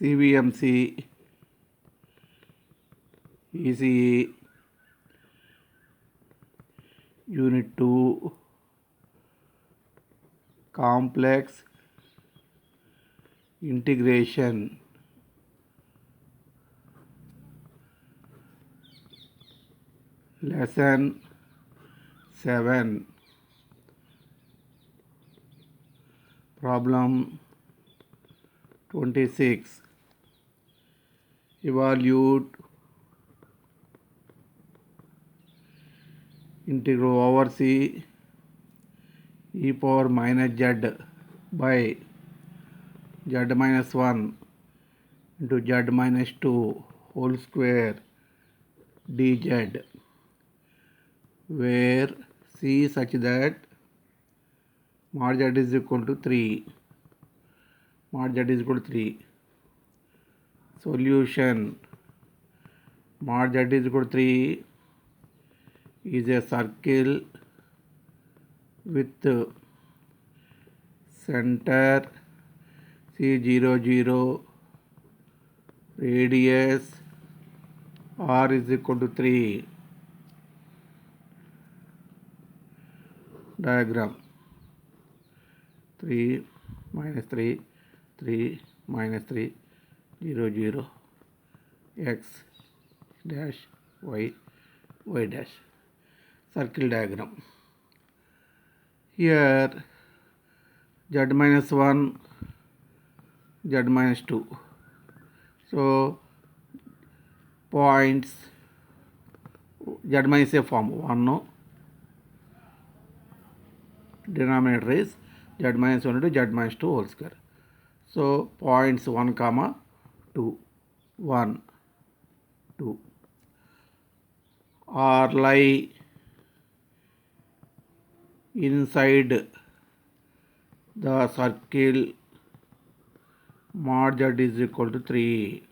CVMC, ECE, Unit 2, Complex Integration, Lesson 7, Problem 26. Evaluate integral over C e power minus z by z minus 1 into z minus 2 whole square dz, where C is such that mod z is equal to 3. Mod z is equal to 3. Solution: mod z is equal to 3 is a circle with center C00, radius r is equal to 3. Diagram: 3 minus 3, 3 minus 3, 0 0, x dash y, y dash. Circle diagram. Here z minus 1, z minus 2. So points z minus a form 1, denominator is z minus 1 into z minus 2 whole square. So points 1 comma 2, 1 2 are lie inside the circle mod z is equal to 3.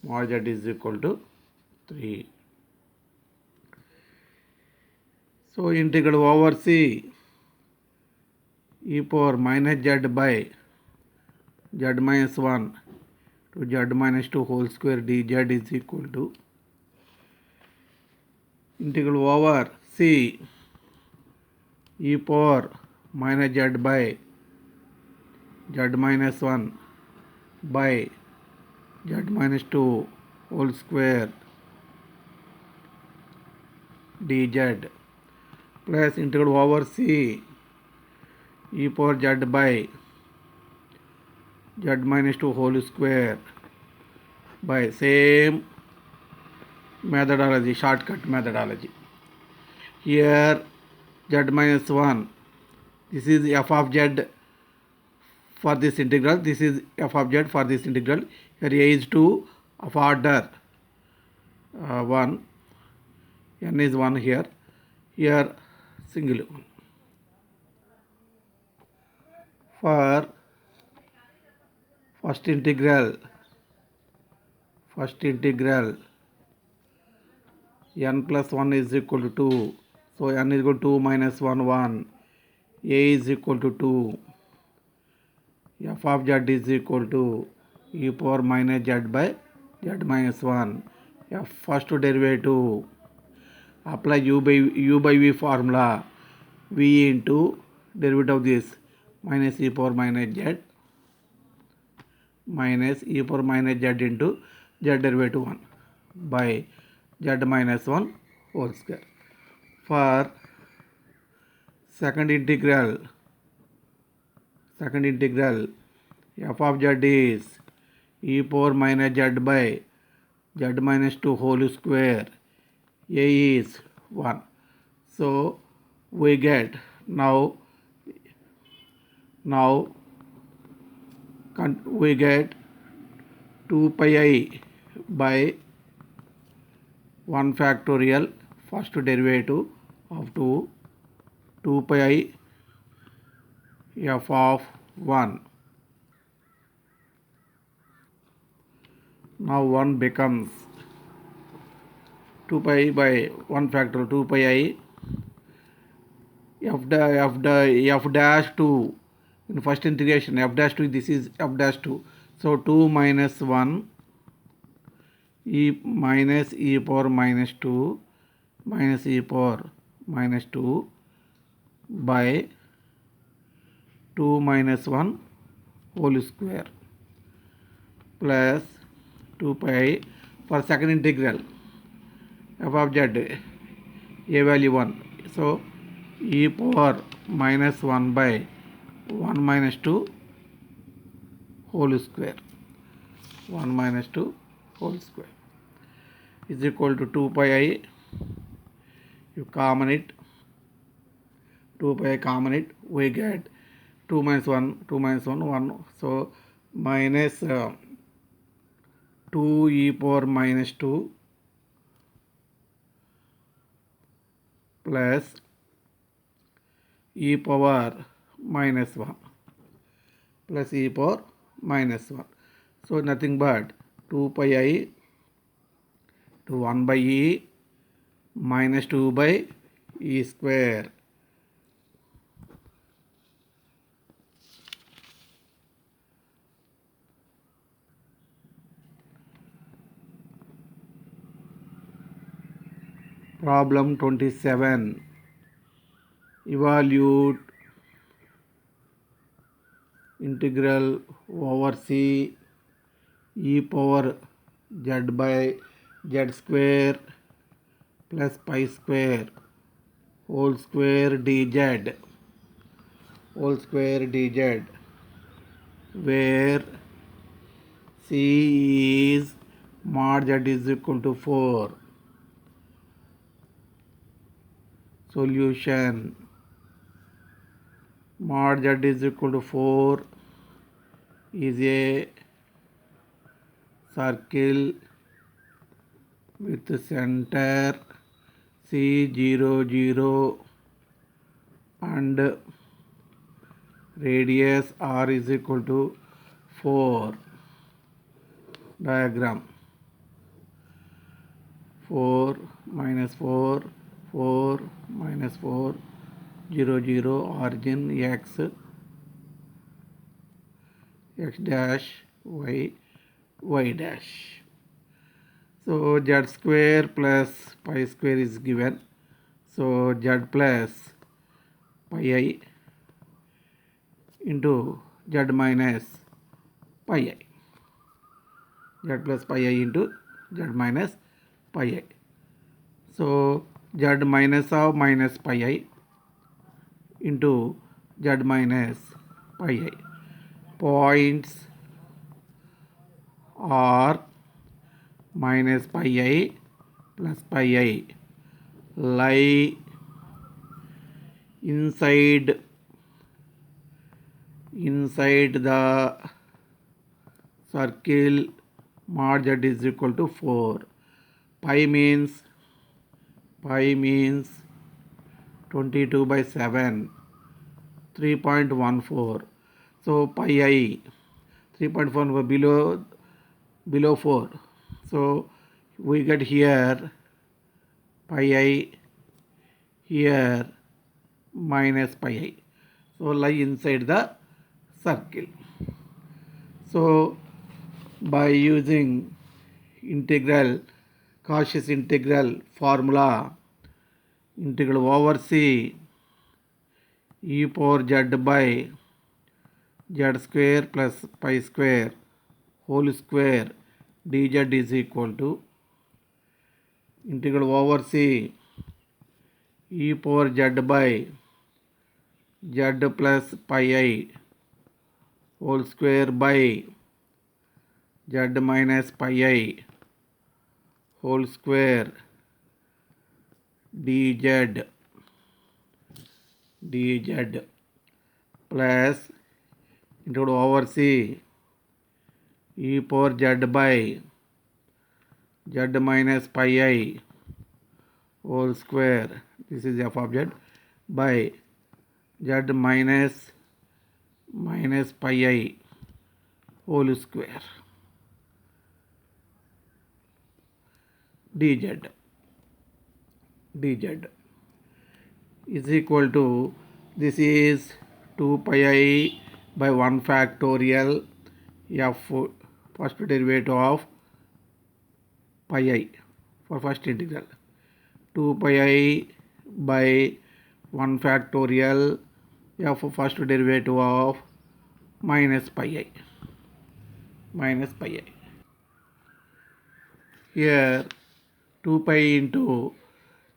Mod z is equal to 3. So integral over C e power minus z by z minus 1 to z minus 2 whole square dz is equal to integral over C e power minus z by z minus 1 by z minus 2 whole square dz plus integral over C e power z by z minus 2 whole square by same methodology, shortcut methodology. Here z minus 1, this is f of z for this integral, this is f of z for this integral. Here a is 2 of order 1, n is 1 here, here single 1. For first integral n plus 1 is equal to 2. So n is equal to 2 minus 1, 1. A is equal to 2. F of z is equal to e power minus z by z minus 1. F first derivative. Apply u by v formula. V into derivative of this minus e power minus z minus e power minus z into z derivative 1 by z minus 1 whole square. For second integral f of z is e power minus z by z minus 2 whole square. A is 1. So we get now we get 2 pi I by 1 factorial first derivative of 2 pi I f of 1. Now 1 becomes 2 pi by 1 factorial 2 pi I f dash 2 in first integration f dash 2, this is f dash 2. So 2 minus 1 e minus e power minus 2 minus e power minus 2 by 2 minus 1 whole square plus 2 pi for second integral f of z a value 1. So e power minus 1 by 1 minus 2 whole square, 1 minus 2 whole square is equal to 2 pi I. You common it, 2 pi I common it, we get 2 minus 1, 2 minus 1, 1. So minus 2 e power minus 2 plus e power minus 1 plus e power minus 1. So nothing but 2 pi I to 1 by e minus 2 by e square. Problem 27. Evaluate integral over c e power z by z square plus pi square whole square dz where c is mod z is equal to 4. Solution: mod z is equal to 4 is a circle with center C 0 0 and radius r is equal to 4. Diagram: 4 minus 4, 4 minus 4, 0 0, origin x, x dash, y dash. So z square plus pi square is given. So z plus pi I into z minus pi I. Z plus pi I into z minus pi I. So z minus of minus pi I into z minus pi I. Points are minus pi I plus pi I lie inside the circle mod z is equal to 4. Pi means 22 by 7, 3.14. So pi I 3.14 below 4. So we get here pi I, here minus pi I. So lie inside the circle. So by using Cauchy's integral formula, integral over c e power z by z square plus pi square whole square dz is equal to integral over c e power z by z plus pi I whole square by z minus pi I whole square dz plus integral over c e power z by z minus pi I whole square, this is f of z, by z minus pi I whole square dz is equal to, this is 2 pi I by 1 factorial f first derivative of pi I for first integral 2 pi I by 1 factorial f first derivative of minus pi I. Here 2 pi into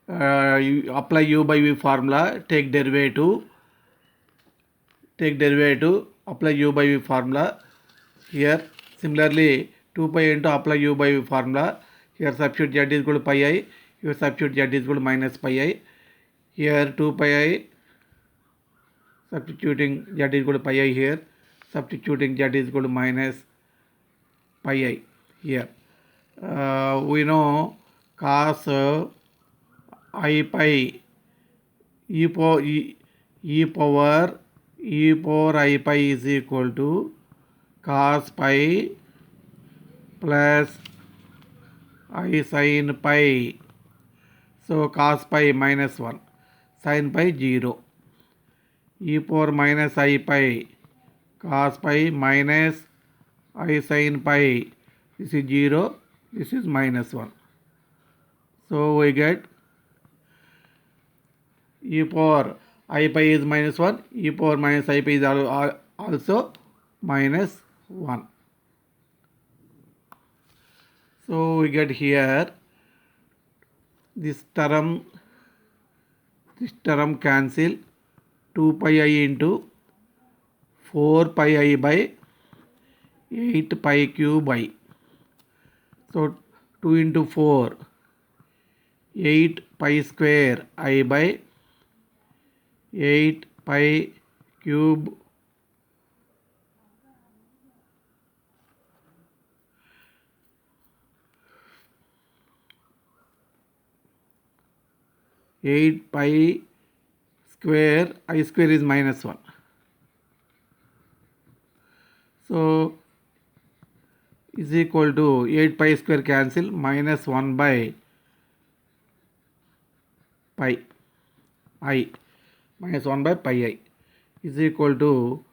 you apply u by v formula, take derivative, apply u by v formula. Here similarly 2 pi into apply u by v formula. Here substitute z is equal to pi I. Here substitute z is equal to minus pi I. Here 2 pi I, substituting z is equal to pi I here. Substituting z is equal to minus pi I here. We know cos I pi e power I pi is equal to cos pi plus I sin pi. So cos pi minus 1, sin pi 0. E power minus I pi cos pi minus I sin pi. This is 0, this is minus 1. So we get e power I pi is minus 1, e power minus I pi is also minus 1. So we get here this term cancel, 2 pi I into 4 pi I by 8 pi cube I. So 2 into 4, 8 pi square I by 8 pi cube 8 pi square, I square is minus 1. So is equal to 8 pi square cancel, minus 1 by pi I, minus 1 by pi I is equal to,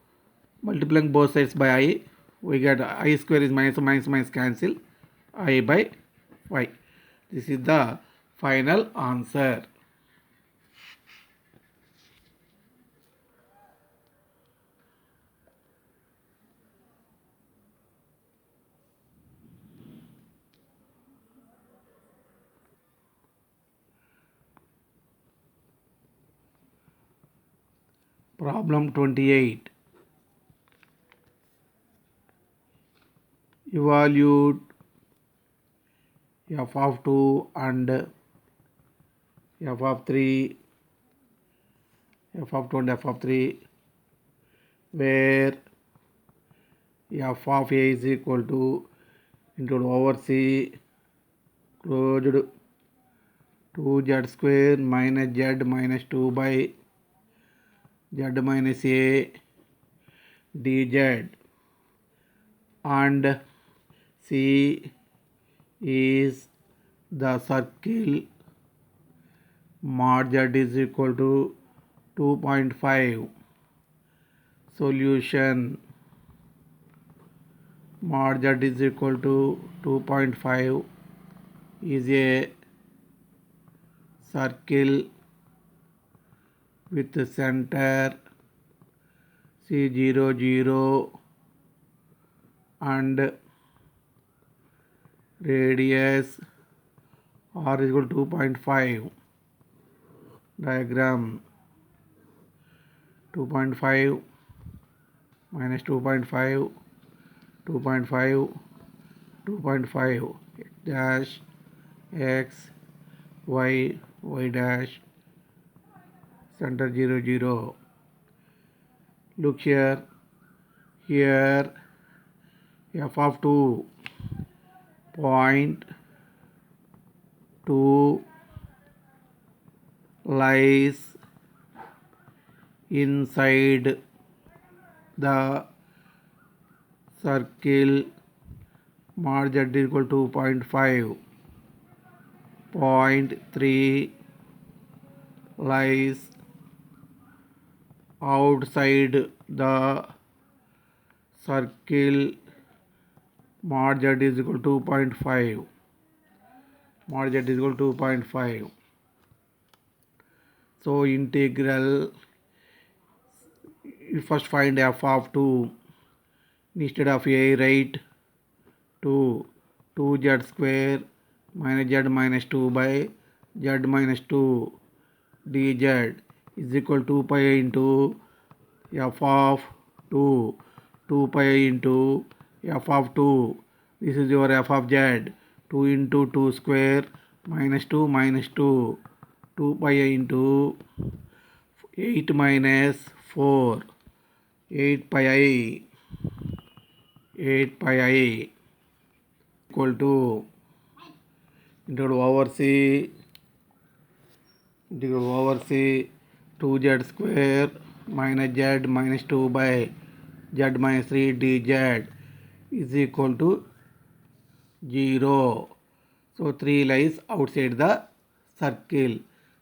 multiplying both sides by I, we get I square is minus cancel, I by y. This is the final answer. Problem 28. Evaluate f of 2 and f of 3, f of 2 and f of 3, where f of a is equal to into over c closed 2z square minus z minus 2 by z minus a dz, and c is the circle mod z is equal to 2.5. Solution mod z is equal to 2.5 is a circle with center C0 0 and radius r is equal to 2.5. Diagram 2.5 minus 2.5, 2.5, 2.5, dash x, y, y dash, center 0 0. Look here f of 2 point 2 lies inside the circle mod z is equal to 2.5. Point 3 lies outside the circle mod z is equal to 2.5. Mod z is equal to 2.5. So integral, you first find f of 2. Instead of a, write 2. 2z square minus z minus 2 by z minus 2 dz is equal to pi into f of 2. 2 pi into f of 2. This is your f of z. 2 into 2 square minus 2 minus 2. 2 pi into 8 minus 4. 8 pi I. 8 pi I equal to integral over c 2z square minus z minus 2 by z minus 3 dz is equal to 0. So 3 lies outside the circle.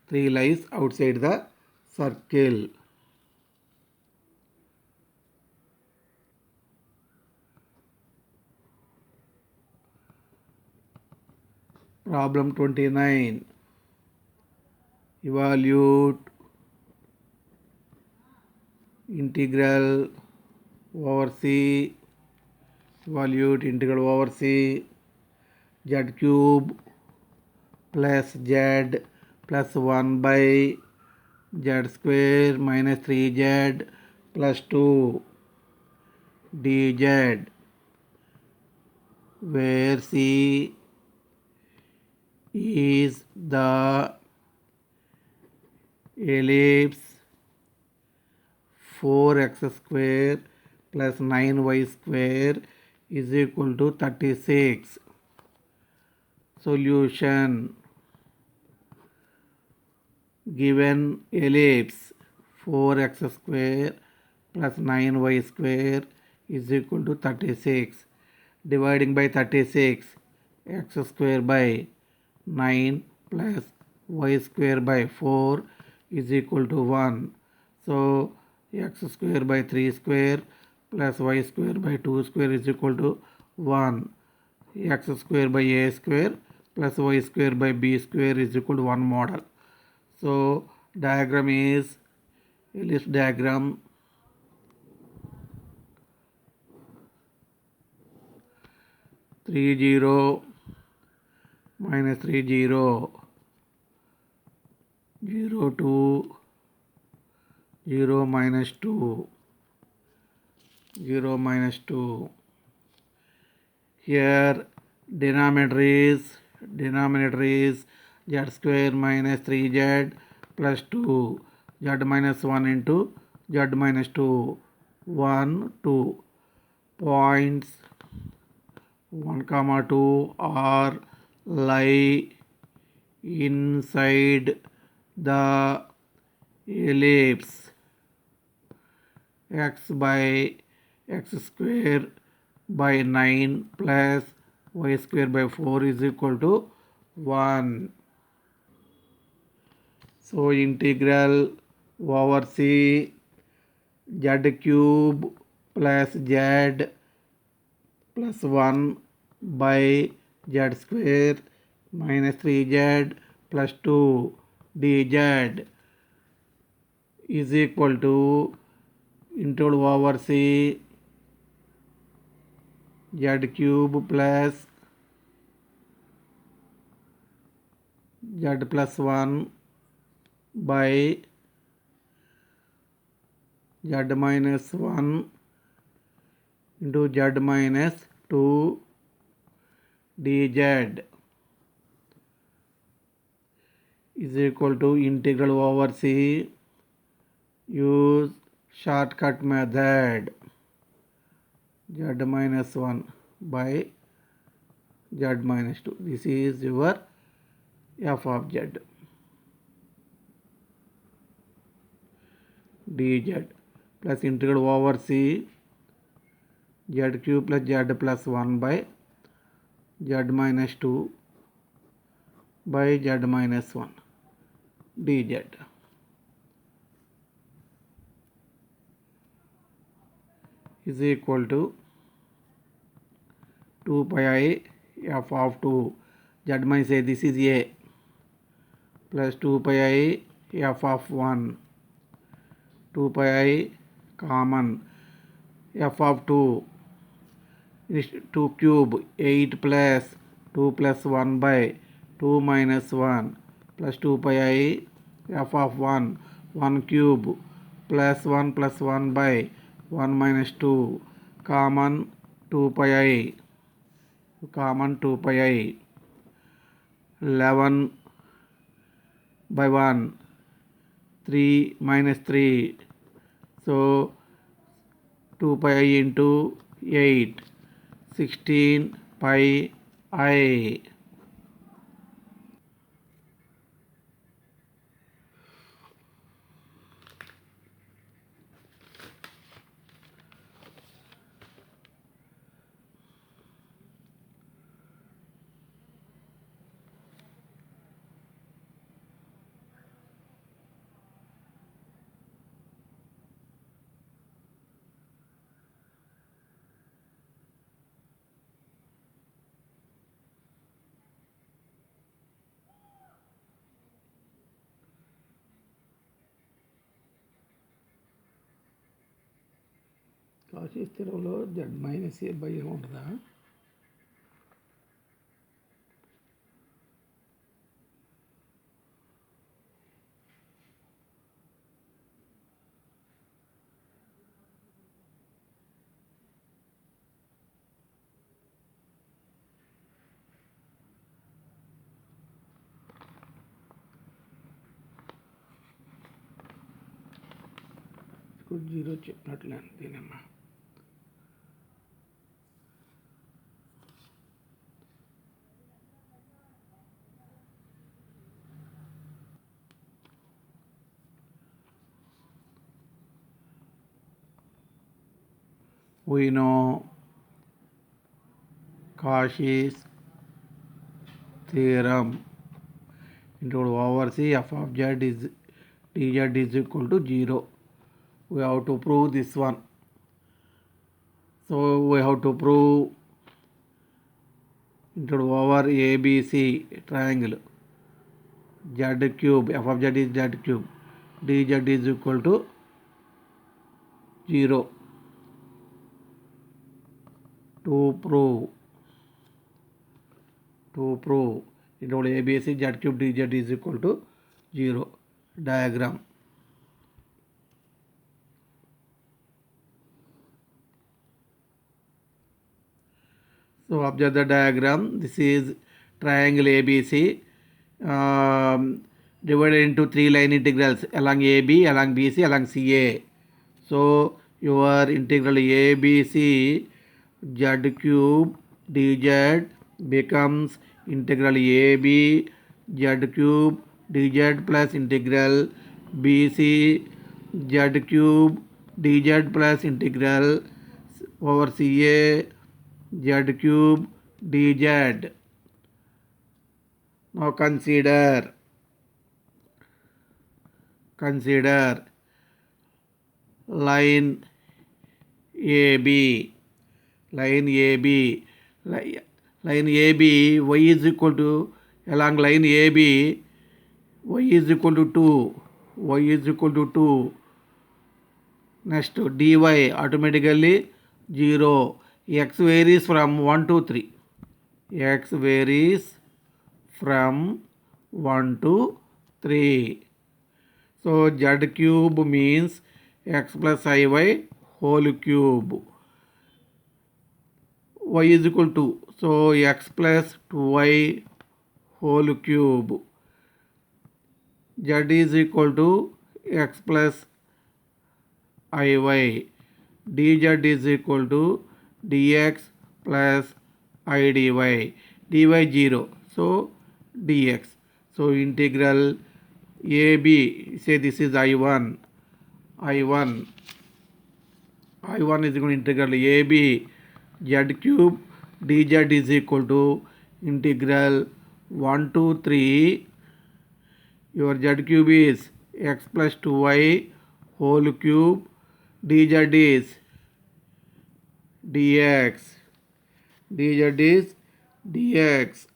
3 lies outside the circle. Problem 29. Evaluate integral over c. Evaluate integral over c. Z cube plus z plus 1 by z square minus 3z plus 2 dz, where c is the ellipse 4x square plus 9y square is equal to 36. Solution. Given ellipse 4x square plus 9y square is equal to 36. Dividing by 36, x square by 9 plus y square by 4 is equal to 1. So x square by 3 square plus y square by 2 square is equal to 1. X square by a square plus y square by b square is equal to 1 model. So diagram is ellipse diagram. 30 minus 30, 0 2, 0 minus 2, 0 minus 2. Here denominator is z square minus 3z plus 2, z minus 1 into z minus 2, 1 2. Points 1 comma 2 are lie inside the ellipse. X by x square by 9 plus y square by 4 is equal to 1. So integral over c z cube plus z plus 1 by z square minus 3z plus 2 dz is equal to integral over c z cube plus z plus 1 by z minus 1 into z minus 2 dz is equal to integral over c. Use shortcut method, z minus 1 by z minus 2. This is your f of z dz plus integral over c z cube plus z plus 1 by z minus 2 by z minus 1 dz is equal to 2 pi I f of 2. Z means a, this is a, plus 2 pi I f of 1. 2 pi I common, f of 2 is 2 cube, 8 plus 2 plus 1 by 2 minus 1 plus 2 pi I f of 1, 1 cube plus 1 by 1 minus 2 common 2 pi I, common 2 pi I, 11 by 1, 3 minus 3, so 2 pi I into 8, 16 pi I. కాశీ స్థిరంలో Z minus A by ఉంటుందా? Zero చెప్పినట్లే అంతేనమ్మా. We know Cauchy's theorem into over C f of z is dz is equal to 0. We have to prove this one. So we have to prove into over ABC triangle z cube, f of z is z cube, dz is equal to 0. To prove into ABC z cube dz is equal to 0. Diagram. So observe the diagram. This is triangle ABC divided into 3 line integrals along AB, along BC, along CA. So your integral ABC z cube dz becomes integral AB z cube dz plus integral BC z cube dz plus integral over CA z cube dz. Now consider line AB, line AB, line AB, y is equal to, along line AB, y is equal to 2, y is equal to 2. Next, dy automatically 0. X varies from 1 to 3. X varies from 1 to 3. So z cube means x plus iy whole cube. Y is equal to, so x plus 2y whole cube. Z is equal to x plus iy. Dz is equal to dx plus I dy. Dy 0. So dx. So integral AB, say this is I1 is equal to integral AB z cube dz is equal to integral 1 to 3. Your z cube is x plus 2y whole cube, dz is dx. dz is dx.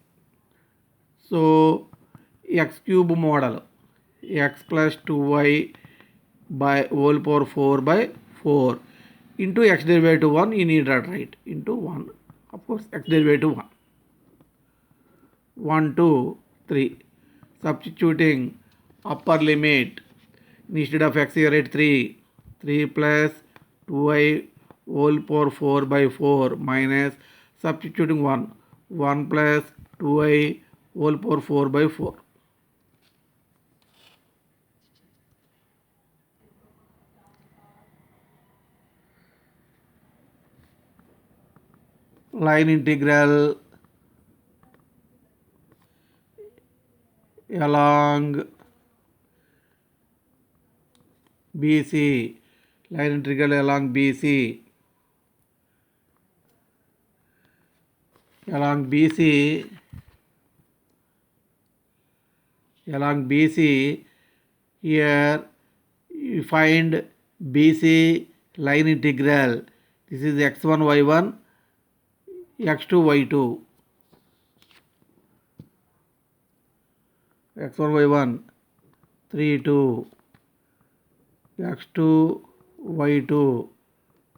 So x cube model, x plus 2y by whole power 4 by 4 into x derivative 1, you need that right, into 1, of course x derivative 1. 1, 2, 3. Substituting upper limit, instead of x here at 3, 3 plus 2y whole power 4 by 4 minus substituting 1, 1 plus 2y whole power 4 by 4. Line integral along BC, line integral along BC, along BC, here you find BC line integral. This is x1 y1, x2 y2, x1 y1 3 2, x2 y2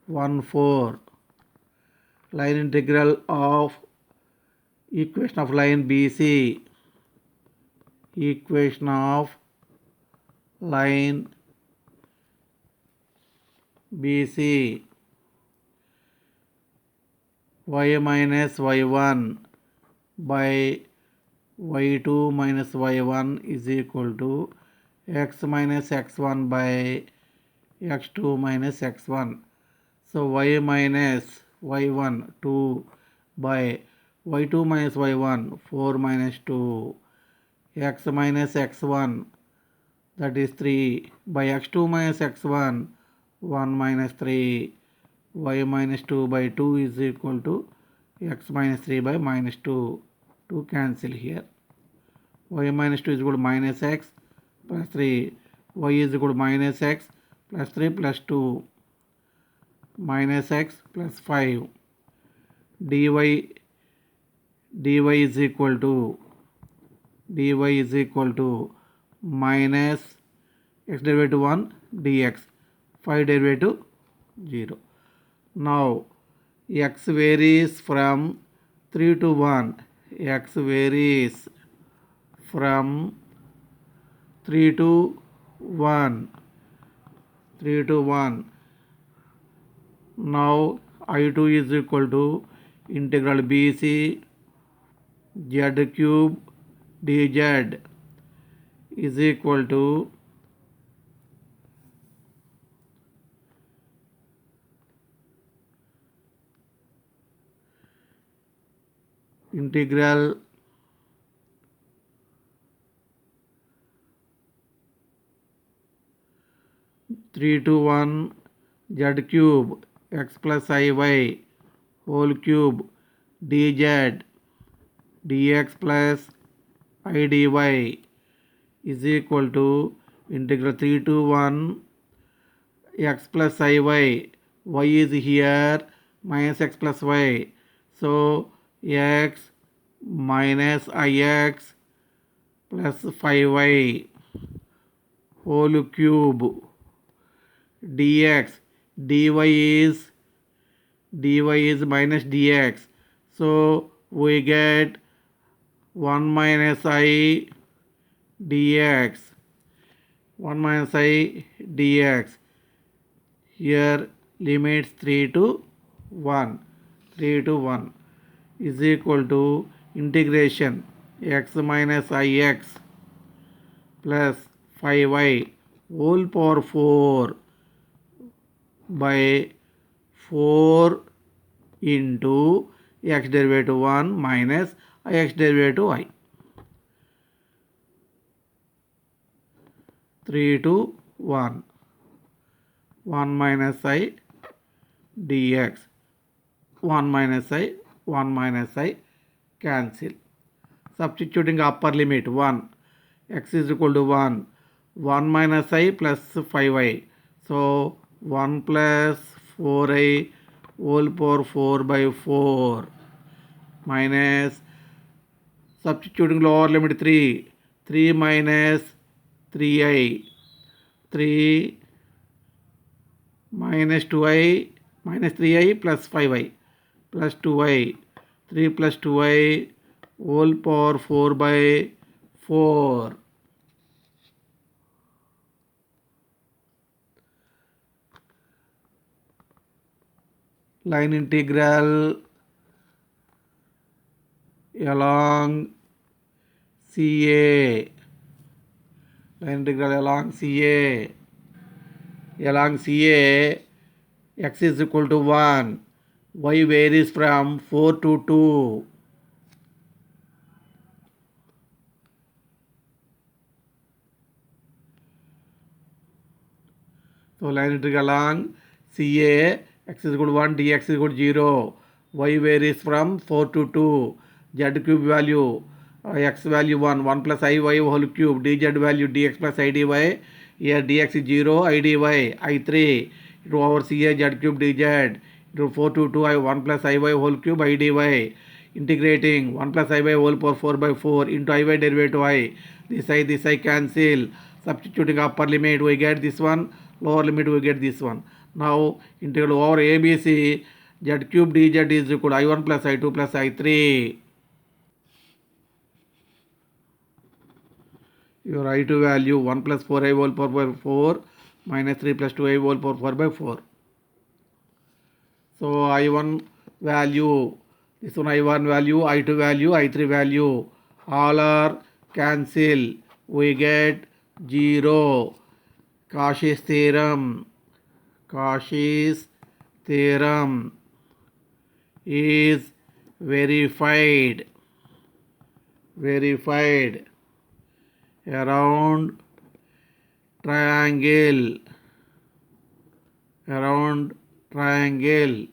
1 4. Line integral of equation of line BC, equation of line BC, y minus y1 by y2 minus y1 is equal to x minus x1 by x2 minus x1. So y minus y1 2 by y2 minus y1 4 minus 2, x minus x1 that is 3 by x2 minus x1 1 minus 3, y minus 2 by 2 is equal to x minus 3 by minus 2, 2 cancel here, y minus 2 is equal to minus x plus 3, y is equal to minus x plus 3 plus 2, minus x plus 5, dy is equal to minus x derivative 1 dx, 5 derivative 0. Now x varies from 3 to 1, x varies from 3 to 1, 3 to 1. Now I2 is equal to integral BC z cube dz is equal to integral three to 1 z cube x plus iy whole cube dz dx plus I dy is equal to integral 3 to 1 x plus iy, y is here minus x plus y, so x minus ix plus 5y whole cube dx, dy is minus dx, so we get 1 minus I dx, 1 minus I dx, here limits 3 to 1, 3 to 1 is equal to integration x minus ix plus 5y whole power 4 by 4 into x derivative 1 minus ix derivative I. 3 to 1, 1 minus I dx, 1 minus I cancel. Substituting upper limit 1, x is equal to 1, 1 minus I plus 5i, so 1 plus 4i whole power 4 by 4 minus substituting lower limit 3, 3 minus 3i, 3 minus 2i minus 3i plus 5i plus 2i, 3 plus 2i whole power 4 by 4. Line integral along CA. Line integral along CA. Along CA, x is equal to 1. Y varies from 4 to 2. So line integral along CA, x is equal to 1, dx is equal to 0. Y varies from 4 to 2. Z cube value, x value 1, 1 plus iy whole cube, dz value dx plus idy. Here dx is 0, idy I3 into over CA z cube dz into 4 to 2 I 1 plus iy whole cube idy. Integrating 1 plus iy whole power 4 by 4 into iy derivative I. This I cancel. Substituting upper limit we get this one, lower limit we get this one. Now integral over ABC z cube dz is equal to I1 plus I2 plus I3. Your I2 value 1 plus 4i whole power by 4 minus 3 plus 2i whole power 4 by 4. So I1 value, this one I1 value, I2 value, I3 value, all are cancel. We get 0. Cauchy's theorem. Cauchy's theorem is verified. Verified around triangle. Around triangle.